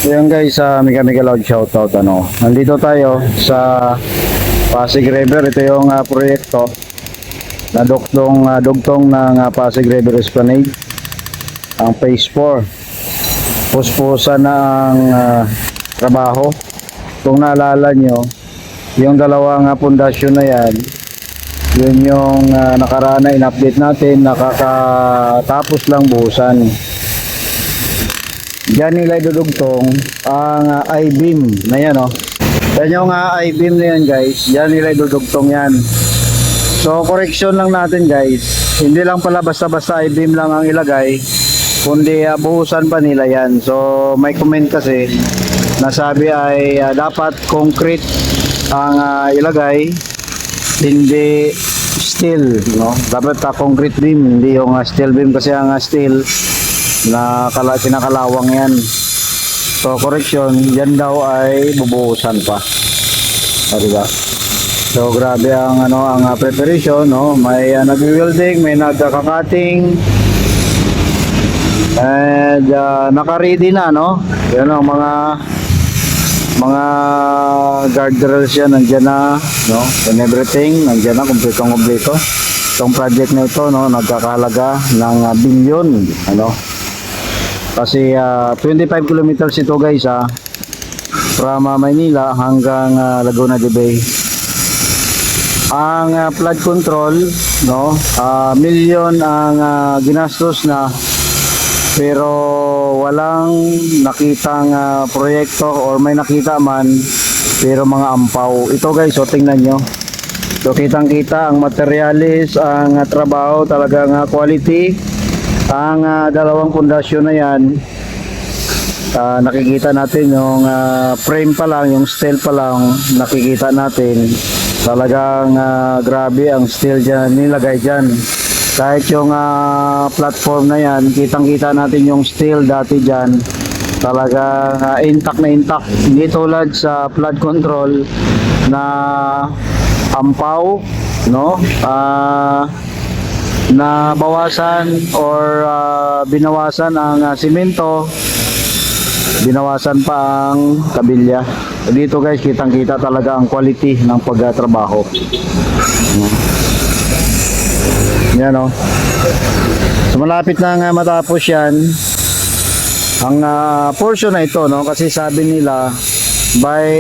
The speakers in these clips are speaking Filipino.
Ayan guys, Mika Loud shoutout nandito tayo sa Pasig River. Ito yung proyekto na dugtong ng Pasig River Esplanade, ang phase 4. Puspusan na ang trabaho. Kung naalala nyo, yung dalawang pundasyon na yan, yun yung nakaraan na in-update natin, nakakatapos lang buhusan. Diyan nila idudugtong ang I-beam na yan, yan yung I-beam na yan guys. Diyan nila idudugtong yan. So correction lang natin guys, hindi lang pala basta-basta I-beam lang ang ilagay, kundi buhusan pa nila yan. So may comment kasi nasabi ay dapat concrete ang ilagay, hindi steel, dapat concrete beam, hindi yung steel beam, kasi ang steel na kinakalawang yan. So correction, yan daw ay bubuhusan pa. Diba? So grabe ang ang preparation, may nag-welding, may nagkaka-cutting, and naka-ready na, yan ang mga guardrails yan, nandiyan na, and everything nandiyan na, kompleto. Itong project na ito, nagkakahalaga ng bilyon, kasi 25 kilometers ito guys, from Maynila hanggang Laguna de Bay. Ang flood control, milyon ang ginastos na, pero walang nakitang proyekto, or may nakita man pero mga ampaw. Ito guys, tingnan nyo. So kitang kita ang materialis, ang trabaho talagang quality. Ang dalawang pundasyon na yan, nakikita natin yung frame pa lang, yung steel pa lang, nakikita natin talagang grabe ang steel dyan, nilagay dyan. Kahit yung platform na yan, kitang kita natin yung steel dati dyan, talagang intact na intact. Hindi tulad sa flood control na ampaw, na bawasan or binawasan ang simento, binawasan pa ang kabilya. Dito guys, kitang kita talaga ang quality ng pagtrabaho. Yan, so malapit na nga matapos yan ang portion na ito, kasi sabi nila by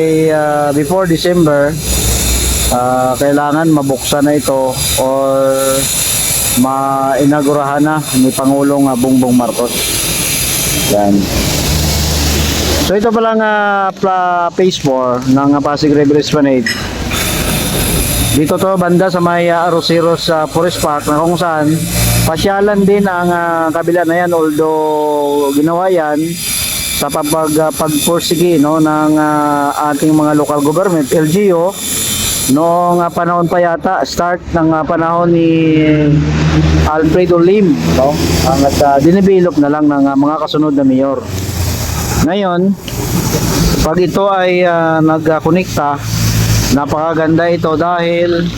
before December kailangan mabuksan na ito or mainagurahan na ni Pangulong Bongbong Marcos. Yan. So ito pala nga phase 4 ng Pasig River Esplanade. Dito to banda sa may Arroceros Forest Park, na kung saan pasyalan din ang kabila na yan, although ginawa yan sa pagpursige ng ating mga local government, LGU, noong panahon pa yata, start ng panahon ni Alfredo Lim, at dinibilop na lang ng mga kasunod na mayor. Ngayon, pag ito ay nagkonekta, napakaganda ito dahil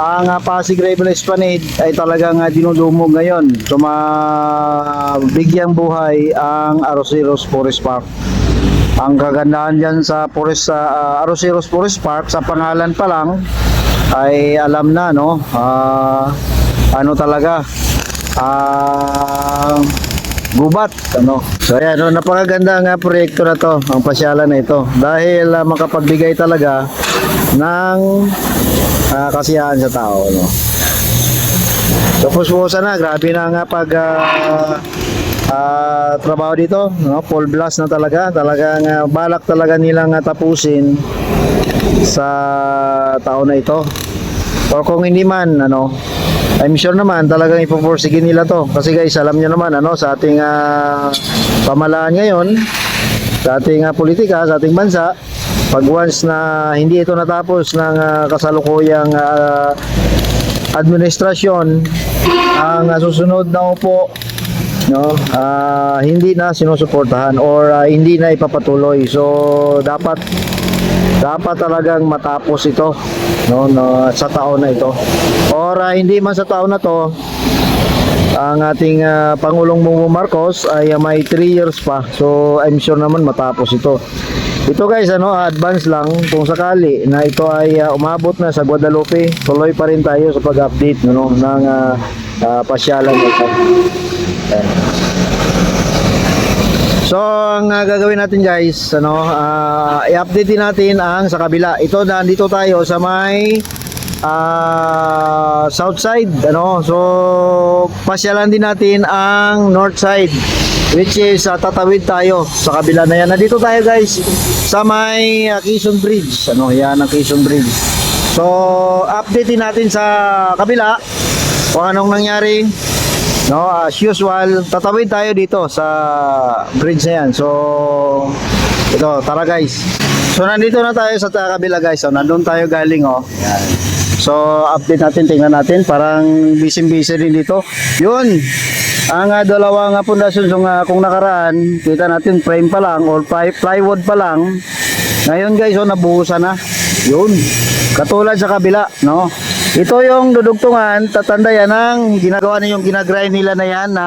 ang Pasig River Esplanade ay talagang dinudumog ngayon. So bigyang buhay ang Arroceros Forest Park. Ang kagandahan dyan sa Arroceros Forest Park, sa pangalan pa lang ay alam na, talaga gubat, So ayan, napakaganda nga proyekto na to, ang pasyalan na ito, dahil makapagbigay talaga ng kasiyahan sa tao, So puspusan na, grabe na nga pag trabaho dito, full blast na talagang balak talaga nilang tapusin sa taon na ito, o kung hindi man, I'm sure naman talagang ipoporsige nila to, kasi guys, alam nyo naman sa ating pamahalaan ngayon, sa ating politika, sa ating bansa, pag once na hindi ito natapos ng kasalukuyang administrasyon, ang susunod na upo hindi na sinusuportahan or hindi na ipapatuloy. So dapat talagang matapos ito sa taon na ito, or hindi man sa taon na to, ang ating Pangulong Bongbong Marcos ay may 3 years pa. So I'm sure naman matapos ito. Ito guys, advance lang kung sakali na ito ay umabot na sa Guadalupe, tuloy pa rin tayo sa pag-update ng pasyalan nito. So ang gagawin natin guys, i-update din natin ang sa kabila. Ito, nandito tayo sa may south side, so pasyalan din natin ang north side, which is tatawid tayo sa kabila na yan. Nandito tayo guys sa may Quezon Bridge, yan ang Quezon Bridge. So update din natin sa kabila kung anong nangyari. As usual, tatawid tayo dito sa bridge na yan. So ito, tara guys. So nandito na tayo sa kabila guys. So nandun tayo galing yan. So update natin, tingnan natin, parang busy din dito. Yun, ang dalawang pundasyon. So kung nakaraan, kita natin frame pa lang or plywood pa lang. Ngayon guys, nabuhusan na. Yun, katulad sa kabila, ito yung dudugtungan, tatanda yan ang ginagawa na yung ginagrind nila na yan na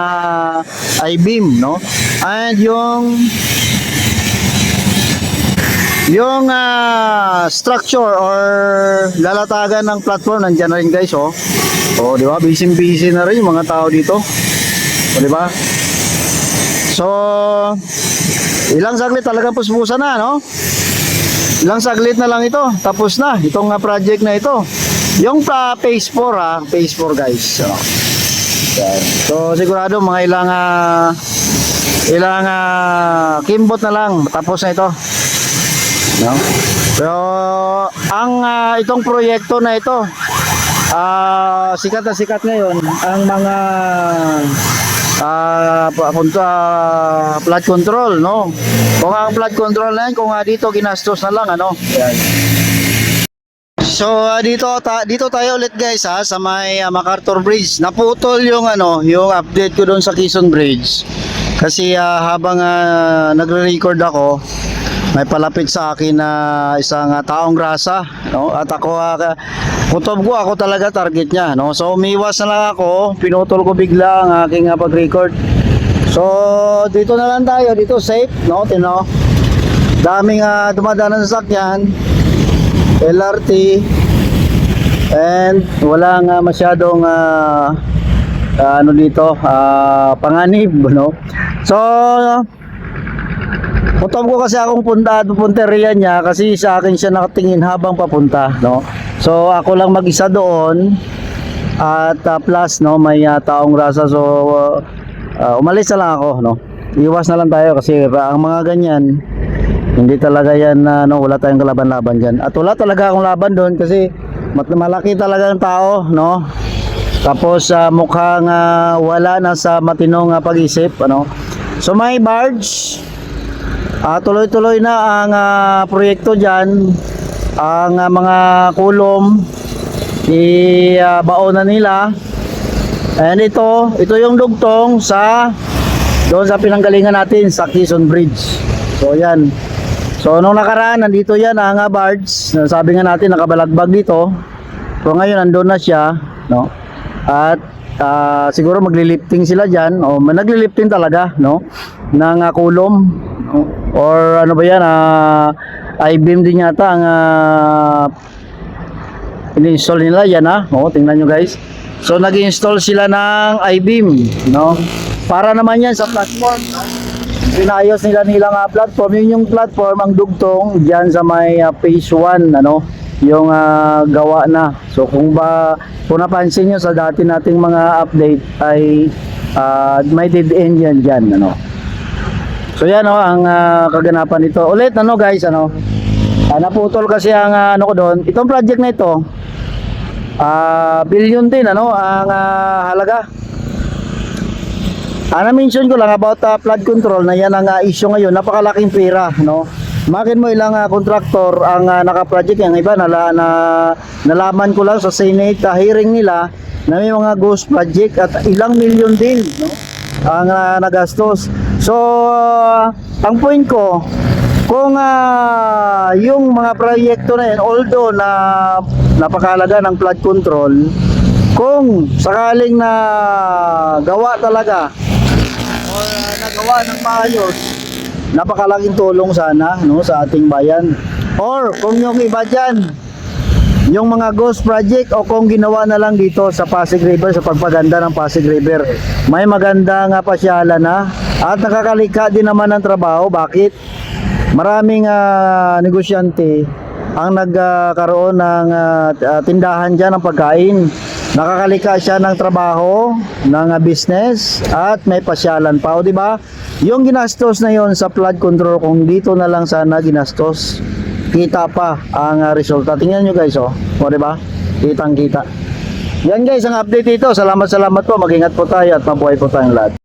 I-beam, and yung structure or lalatagan ng platform nandiyan na rin guys, di ba? Busy na rin yung mga tao dito. Di ba? So ilang saglit talagang puspusan na, ilang saglit na lang ito, tapos na itong project na ito. Yung phase 4 phase 4 guys. So sigurado mga ilang kimbot na lang tapos na ito. Pero ang itong proyekto na ito, sikat na sikat ngayon ang mga flood control, kung ang flood control na yan, kung dito ginastos na lang, yan. So dito tayo ulit guys sa may MacArthur Bridge. Naputol yung yung update ko doon sa Quezon Bridge. Kasi habang nagre-record ako, may palapit sa akin na isang taong grasa, At ako kutob ko, ako talaga target niya, So umiwas na lang ako, pinutol ko bigla ang aking pag-record. So dito na lang tayo, dito safe, daming dumadaan sa sasakyan, LRT, and walang masyadong dito panganib, So kutob ko kasi akong punteriya niya kasi sa akin siya nakatingin habang papunta, So ako lang mag-isa doon at plus may taong rasa, so umalis na lang ako, Iwas na lang tayo kasi ang mga ganyan hindi talaga yan wala tayong kalaban-laban dyan. At wala talaga akong laban doon kasi malaki talaga ang tao, Tapos mukhang wala na sa matinong pag-isip, So may barge, tuloy-tuloy na ang proyekto dyan. Ang mga kulom ibaon na nila. And ito yung dugtong doon sa pinanggalingan natin sa Quezon Bridge. So yan. So nung nakaraan, nandito yan ang barge. Sabi nga natin nakabalagbag dito. So ngayon nandun na siya, At siguro maglilifting sila dyan, naglilifting talaga, ng kulom, or ano ba yan, I-beam din yata ang in-install nila yan, tingnan nyo guys. So nag-install sila ng I-beam, para naman yan sa platform, Pinayos nilang platform. Yun yung platform, ang dugtong dyan sa may phase 1, yung gawa na. So kung napansin nyo sa dati nating mga update ay may dead end yan dyan, So yan ang kaganapan nito. Ulit guys, naputol kasi ang ko doon. Itong project na ito, billion din ang halaga. Na-mention ko lang about flood control na yan ang issue ngayon. Napakalaking pera, Makin mo ilang kontraktor ang naka-project. Yung iba nalaman ko lang sa Senate hearing nila na may mga ghost project at ilang milyon din, ang nagastos. So ang point ko, kung yung mga proyekto na yan, although napakahalaga ng flood control, Kung sakaling na gawa talaga o nagawa ng maayos, napakalaking tulong sana, no, sa ating bayan. Or kung yung iba dyan, yung mga ghost project, o kung ginawa na lang dito sa Pasig River, sa pagpaganda ng Pasig River, may maganda nga pasyalan na at nakakalika din naman ng trabaho. Bakit? Maraming negosyante ang nagkaroon ng tindahan dyan ng pagkain. Nakakalika siya ng trabaho, ng business, at may pasyalan pa, o di ba? Yung ginastos na yon sa flood control, kung dito na lang sana ginastos, kita pa ang resulta. Tingnan nyo guys, o di ba? Kitang kita. Yan guys, ang update dito. Salamat po. Mag-ingat po tayo at mabuhay po tayong lahat.